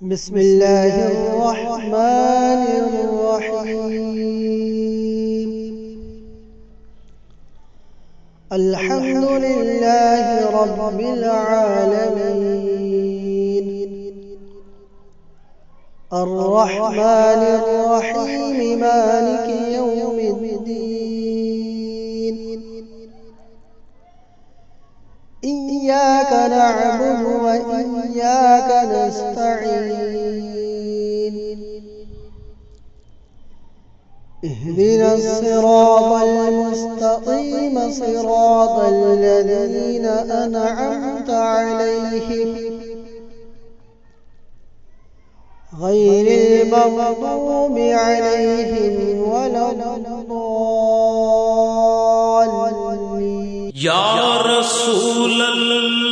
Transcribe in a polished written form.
बिस्मिल्लाहिर्रहमानिर्रहीम। अल्हम्दुलिल्लाहि रब्बिल आलमीन। अर्रहमानिर्रहीम मालिकि यौमिद्दीन। इय्याका नअबुदु व इय्याका नस्तईन। इहदिनस सिरातल मुस्तक़ीम सिरातल लज़ीना अनअमता अलैहिम गैरिल मग़दूबि अलैहिम वलद्दाल्लीन। या रसूल अल्लाह